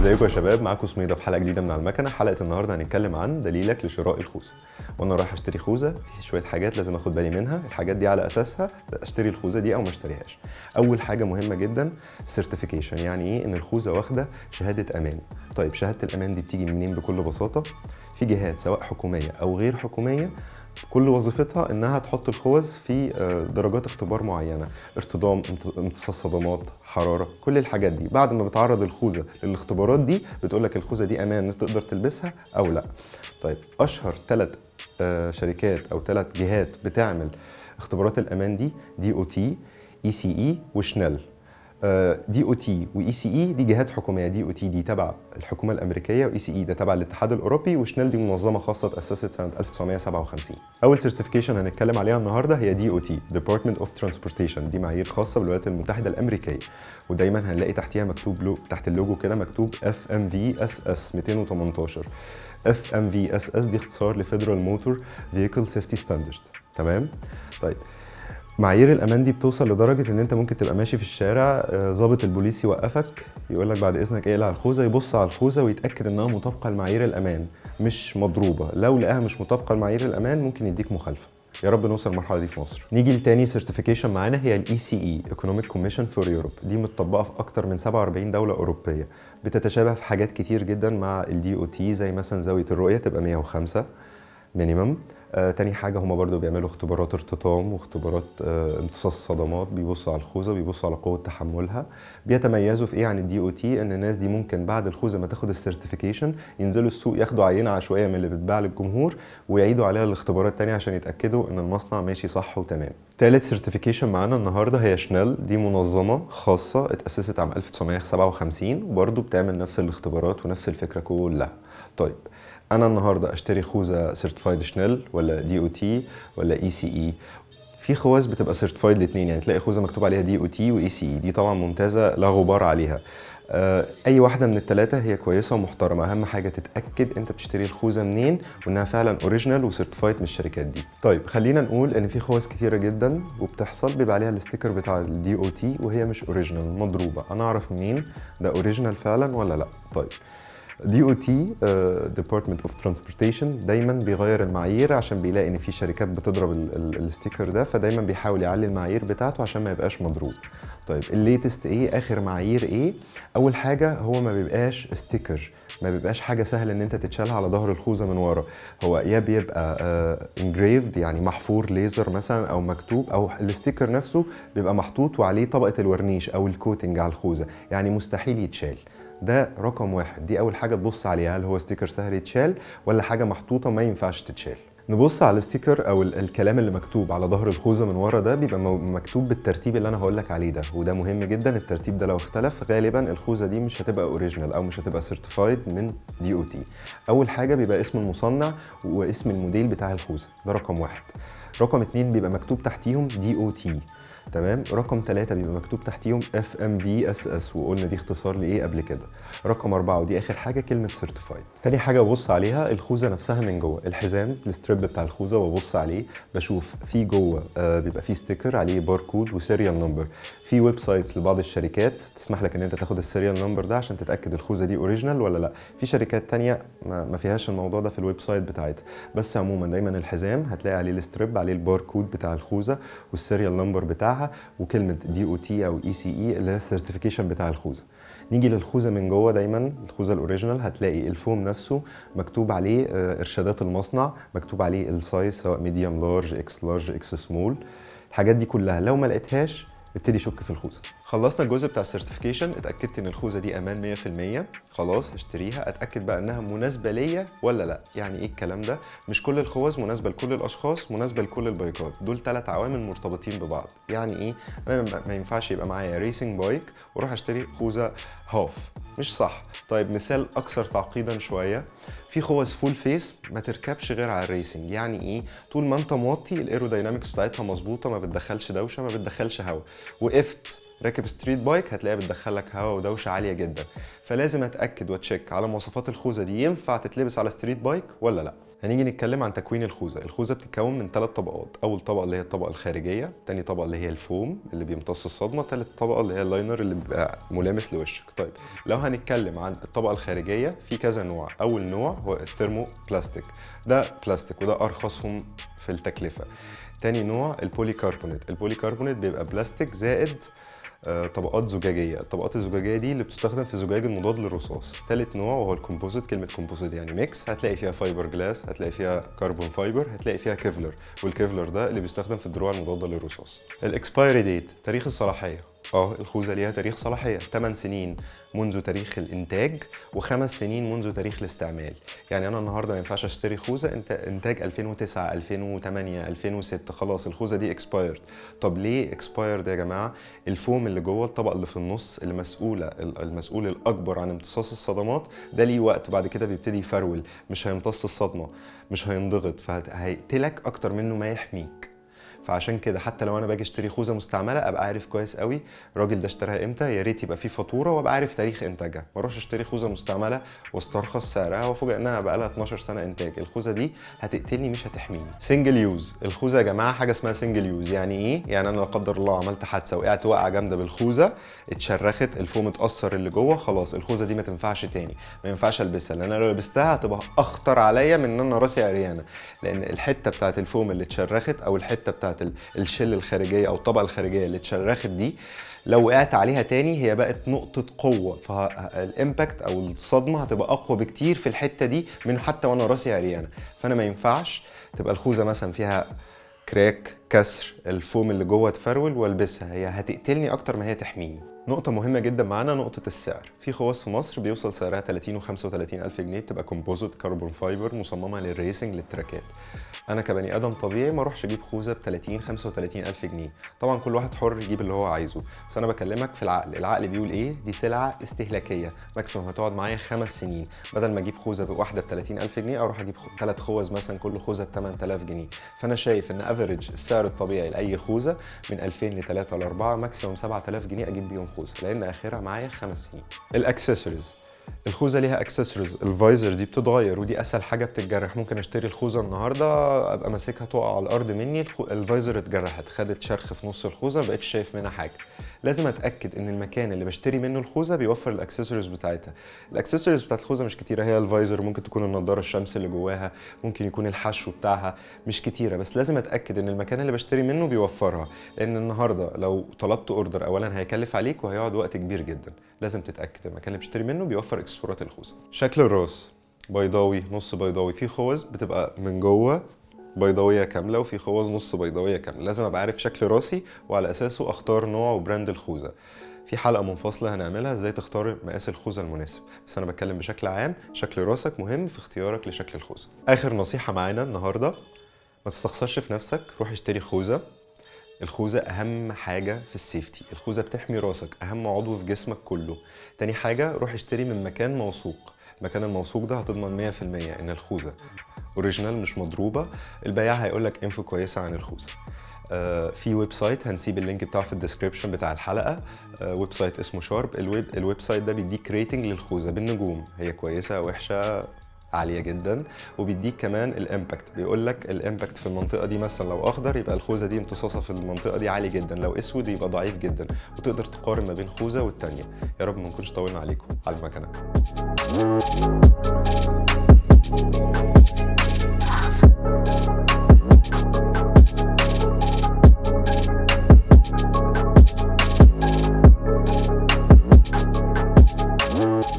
ازيكم يا شباب، معاكم سميدة في حلقة جديدة من على المكنة. حلقة النهاردة هنتكلم عن دليلك لشراء الخوذة. وانا رايح اشتري خوذة في شوية حاجات لازم اخد بالي منها، الحاجات دي على اساسها اشتري الخوذة دي او ما اشتريهاش. اول حاجة مهمة جدا السيرتيفيكيشن، يعني ايه؟ ان الخوذة واخدة شهادة امان. طيب شهادة الامان دي بتيجي منين؟ بكل بساطة في جهات سواء حكومية او غير حكومية كل وظيفتها انها تحط الخوذ في درجات اختبار معينه، ارتطام، امتصاص صدمات، حراره، كل الحاجات دي. بعد ما بتعرض الخوذه للاختبارات دي بتقول لك الخوذه دي امان تقدر تلبسها او لا. طيب اشهر 3 شركات او 3 جهات بتعمل اختبارات الامان دي او تي، اي سي اي، وشنل. دي او تي واي سي اي دي جهات حكوميه، دي او تي دي تبع الحكومه الامريكيه، واي سي اي ده تبع الاتحاد الاوروبي، وشنل دي منظمه خاصه اتاسست سنه 1957. اول سيرتيفيكيشن هنتكلم عليها النهارده هي دي او تي، Department of Transportation. دي معايير خاصه بالولايات المتحده الامريكيه، ودايما هنلاقي تحتيها مكتوب تحت اللوجو كده مكتوب اف ام في اس اس 218. اف ام في اس اس دي اختصار لفيدرال موتور فييكل سيفتي ستاندرد. تمام. طيب معايير الامان دي بتوصل لدرجه ان انت ممكن تبقى ماشي في الشارع، ضابط البوليس يوقفك يقول لك بعد اذنك اقلع الخوذه، يبص على الخوذه ويتاكد انها مطابقه لمعايير الامان مش مضروبه. لو لقاها مش مطابقه لمعايير الامان ممكن يديك مخالفه. يا رب نوصل المرحله دي في مصر. نيجي لتاني سيرتيفيكيشن معانا هي الاي سي اي، ايكونوميك كوميشن فور يوروب. دي متطبقه في اكتر من 47 دوله اوروبيه، بتتشابه في حاجات كتير جدا مع الدي او تي، زي مثلا زاويه الرؤيه تبقى 105 مينيمم. تاني حاجة هما برضو بيعملوا اختبارات ارتطام واختبارات امتصاص صدمات، بيبصوا على الخوذة، بيبصوا على قوة تحملها. بيتميزوا في ايه عن الدي او تي؟ ان الناس دي ممكن بعد الخوذة ما تاخد السيرتيفيكيشن ينزلوا السوق ياخدوا عينة عشوائية من اللي بتتباع للجمهور ويعيدوا عليها الاختبارات تانية عشان يتأكدوا ان المصنع ماشي صح وتمام. تالت سيرتيفيكيشن معانا النهاردة هي شنل. دي منظمة خاصة اتأسست عام 1957 وبرضو بتعمل نفس الاختبارات ونفس الفكرة كلها. طيب انا النهارده اشتري خوذه سيرتيفايد شنل ولا دي او تي ولا اي سي اي؟ في خوذ بتبقى سيرتيفايد الاثنين، يعني تلاقي خوذه مكتوب عليها دي او تي واي سي اي، دي طبعا ممتازه لا غبار عليها. اي واحده من الثلاثه هي كويسه ومحترمه، اهم حاجه تتاكد انت بتشتري الخوذه منين وانها فعلا اوريجينال وسيرتيفايد من الشركات دي. طيب خلينا نقول ان في خوذ كتيره جدا وبتحصل بيبقى عليها الستيكر بتاع الدي او تي وهي مش اوريجينال، مضروبه. انا اعرف منين ده اوريجينال فعلا ولا لا؟ طيب دي او تي ديبارتمنت اوف ترانسبورتيشن دايما بيغير المعايير عشان بيلاقي ان في شركات بتضرب الستيكر ده، فدايما بيحاول يعلي المعايير بتاعته عشان ما يبقاش مضروب. طيب الليتست ايه؟ اخر معايير ايه؟ اول حاجه هو ما بيبقاش ستيكر، ما بيبقاش حاجه سهل ان انت تتشالها على ظهر الخوذه من ورا. هو يا بيبقى انجريفد يعني محفور ليزر مثلا، او مكتوب، او الستيكر نفسه بيبقى محطوط وعليه طبقه الورنيش او الكوتنج على الخوذه، يعني مستحيل يتشال. ده رقم واحد، دي اول حاجه تبص عليها، هل هو ستيكر سهل يتشال ولا حاجه محطوطه ما ينفعش تتشال. نبص على الستيكر او الكلام اللي مكتوب على ظهر الخوذه من ورا، ده بيبقى مكتوب بالترتيب اللي انا هقول لك عليه ده، وده مهم جدا. الترتيب ده لو اختلف غالبا الخوذه دي مش هتبقى اوريجينال او مش هتبقى سيرتيفايد من دي او تي. اول حاجه بيبقى اسم المصنع واسم الموديل بتاع الخوذه، ده رقم واحد. رقم 2 بيبقى مكتوب تحتيهم دي او تي. تمام. رقم 3 بيبقى مكتوب تحتيهم اف ام في اس اس، وقلنا دي اختصار لايه قبل كده. رقم 4 ودي اخر حاجه كلمه سيرتيفايد. تاني حاجه ببص عليها الخوذه نفسها من جوه، الحزام الستريب بتاع الخوذه ببص عليه، بشوف في جوه بيبقى فيه ستيكر عليه باركود وسيريال نمبر. في ويب سايتس لبعض الشركات تسمح لك ان انت تاخد السيريال نمبر ده عشان تتاكد الخوذه دي اوريجينال ولا لا. في شركات تانية ما فيهاش الموضوع ده في الويب سايت بتاعتها، بس عموما دايما الحزام هتلاقي عليه الستريب، عليه الباركود بتاع الخوذه والسيريال نمبر بتاعها وكلمه دي او تي او اي سي اي اللي هي السيرتيفيكيشن بتاع الخوذه. نيجي للخوذه من جوه، دايما الخوذه الاوريجينال هتلاقي الفوم نفسه مكتوب عليه ارشادات المصنع، مكتوب عليه السايز سواء ميديوم لارج اكس لارج اكس سمول. الحاجات دي كلها لو ما لقيتهاش ابتدي شك في الخوذه. خلصنا الجزء بتاع السيرتيفيكيشن، اتاكدت ان الخوذه دي امان 100%، خلاص اشتريها. اتاكد بقى انها مناسبه ليا ولا لا. يعني ايه الكلام ده؟ مش كل الخوذ مناسبه لكل الاشخاص، مناسبه لكل البايكات، دول 3 عوامل مرتبطين ببعض. يعني ايه؟ انا ما ينفعش يبقى معايا ريسنج بايك واروح اشتري خوذه هاف، مش صح. طيب مثال اكثر تعقيدا شويه، في خوذ فول فيس ما تركبش غير على الريسنج. يعني ايه؟ طول ما انت موطي الايروداينامكس بتاعتها مظبوطه، ما بتدخلش دوشه، ما بتدخلش هواء، وقفت راكب ستريت بايك هتلاقيها بتدخلك هواء ودوشه عاليه جدا. فلازم اتاكد واتشيك على مواصفات الخوذه دي ينفع تتلبس على ستريت بايك ولا لا. هنيجي نتكلم عن تكوين الخوذه. الخوذه بتتكون من 3 طبقات. اول طبقه اللي هي الطبقه الخارجيه، تاني طبقه اللي هي الفوم اللي بيمتص الصدمه، تالت طبقه اللي هي اللاينر اللي بيبقى ملامس لوشك. طيب لو هنتكلم عن الطبقه الخارجيه في كذا نوع. اول نوع هو الثيرمو بلاستيك، ده بلاستيك وده ارخصهم في التكلفه. تاني نوع البوليكربونات. البوليكربونات بيبقى بلاستيك زائد طبقات زجاجيه. الطبقات الزجاجيه دي اللي بتستخدم في الزجاج المضاد للرصاص. ثالث نوع وهو الكومبوزيت. كلمه كومبوزيت يعني ميكس، هتلاقي فيها فايبر جلاس، هتلاقي فيها كربون فايبر، هتلاقي فيها كيفلر، والكيفلر ده اللي بيستخدم في الدروع المضاده للرصاص. الاكسبايري ديت، تاريخ الصلاحيه. الخوذه ليها تاريخ صلاحيه 8 سنين منذ تاريخ الانتاج و5 سنين منذ تاريخ الاستعمال. يعني انا النهارده ما ينفعش اشتري خوذه انتاج 2009 2008 2006، خلاص الخوذه دي اكسبايرد. طب ليه اكسبايرد يا جماعه؟ الفوم اللي جوه الطبقه اللي في النص اللي المسؤول الاكبر عن امتصاص الصدمات ده ليه وقت، بعد كده بيبتدي يفرول، مش هيمتص الصدمه، مش هينضغط، فهيقتلك اكتر منه ما يحميك. فعشان كده حتى لو انا باجي اشتري خوذه مستعمله ابقى عارف كويس قوي الراجل ده اشتراها امتى، يا ريت يبقى فيه فاتوره وابقى عارف تاريخ انتاجها. ما اروحش اشتري خوذه مستعمله واسترخص سعرها وافوجئ انها بقى لها 12 سنه انتاج. الخوذه دي هتقتلني مش هتحميني. سنجل يوز. الخوذه يا جماعه حاجه اسمها سنجل يوز. يعني ايه؟ يعني انا لا قدر الله عملت حادثه وقعت وقعه جامده بالخوذه، اتشرخت، الفوم اتاثر اللي جوه، خلاص الخوذه دي ما تنفعش تاني، ما ينفعش البسها، لان انا لو لبستها هتبقى اخطر عليا من ان انا راسي عريانه. لان الحته بتاعت الفوم اللي اتشرخت او الحته بتاعت الشل الخارجيه او الطبقه الخارجيه اللي اتشرخت دي لو وقعت عليها تاني هي بقت نقطه قوه، فالامباكت او الصدمه هتبقى اقوى بكتير في الحته دي من حتى وانا راسي عريانه. فانا ما ينفعش تبقى الخوذه مثلا فيها كراك، كسر، الفوم اللي جوه اتفرول والبسها، هي هتقتلني اكتر ما هي تحميني. نقطة مهمة جدا معانا نقطة السعر. في خوذ في مصر بيوصل سعرها 30 و 35 ألف جنيه، بتبقى كومبوزيت كربون فايبر مصممة للريسنج للتراكات. أنا كبني آدم طبيعي ما أروحش أجيب خوذة ب 30 35 ألف جنيه، طبعا كل واحد حر يجيب اللي هو عايزه، بس أنا بكلمك في العقل. العقل بيقول إيه؟ دي سلعة استهلاكية ماكسيموم هتقعد معايا 5 سنين، بدل ما أجيب خوذة واحدة ب 30 ألف جنيه أروح أجيب 3 خوذ مثلا كل خوذة ب 8000 جنيه. فأنا شايف إن افريج السعر الطبيعي لأي خوذة من 2000 ل 3 ل 4 ماكسيموم 7000 جنيه أجيب بيهم خوذة، لأن آخرها معايا 5 سنين. الاكسسوارز. الخوذه ليها اكسسوارز. الفايزر دي بتتغير ودي اسهل حاجه بتتجرح. ممكن اشتري الخوذه النهارده ابقى ماسكها تقع على الارض مني، الفايزر اتجرحت، خدت شرخ في نص الخوذه ما بقتش شايف منها حاجه. لازم اتاكد ان المكان اللي بشتري منه الخوذه بيوفر الاكسسوارز بتاعتها. الاكسسوارز بتاعت الخوذه مش كتيره، هي الفايزر، ممكن تكون النضاره الشمس اللي جواها، ممكن يكون الحشو بتاعها، مش كتيره، بس لازم اتاكد ان المكان اللي بشتري منه بيوفرها، لان النهارده لو طلبت اوردر اولا هيكلف عليك وهيقعد وقت كبير جدا. لازم تتاكد المكان اللي بشتري منه بيوفر اكسسوارات الخوذه. شكل الراس بيضاوي، نص بيضاوي، في خوذ بتبقى من جوه بيضاويه كامله وفي خوذ نص بيضاويه كامله. لازم ابقى عارف شكل راسي وعلى اساسه اختار نوع وبراند الخوذه. في حلقه منفصله هنعملها ازاي تختار مقاس الخوذه المناسب، بس انا بتكلم بشكل عام شكل راسك مهم في اختيارك لشكل الخوذه. اخر نصيحه معانا النهارده، ما تستخسرش في نفسك، روح اشتري خوذه. الخوذه اهم حاجه في السيفتي، الخوذه بتحمي راسك، اهم عضو في جسمك كله. تاني حاجه روح اشتري من مكان موثوق، المكان الموثوق ده هتضمن 100% ان الخوذه اوريجينال مش مضروبه. البياع هيقول لك انفو كويسه عن الخوذه. في ويب سايت هنسيب اللينك بتاعه في الديسكريبشن بتاع الحلقه، ويب سايت اسمه شارب. الويب سايت ده بيديك ريتنج للخوذه بالنجوم، هي كويسه وحشه عاليه جدا، وبيديك كمان الامباكت، بيقول لك الامباكت في المنطقه دي مثلا لو اخضر يبقى الخوذه دي امتصاصها في المنطقه دي عالي جدا، لو اسود يبقى ضعيف جدا، وتقدر تقارن ما بين خوذه والتانيه. يا رب ما نكونش طولنا عليكم. على المكنه.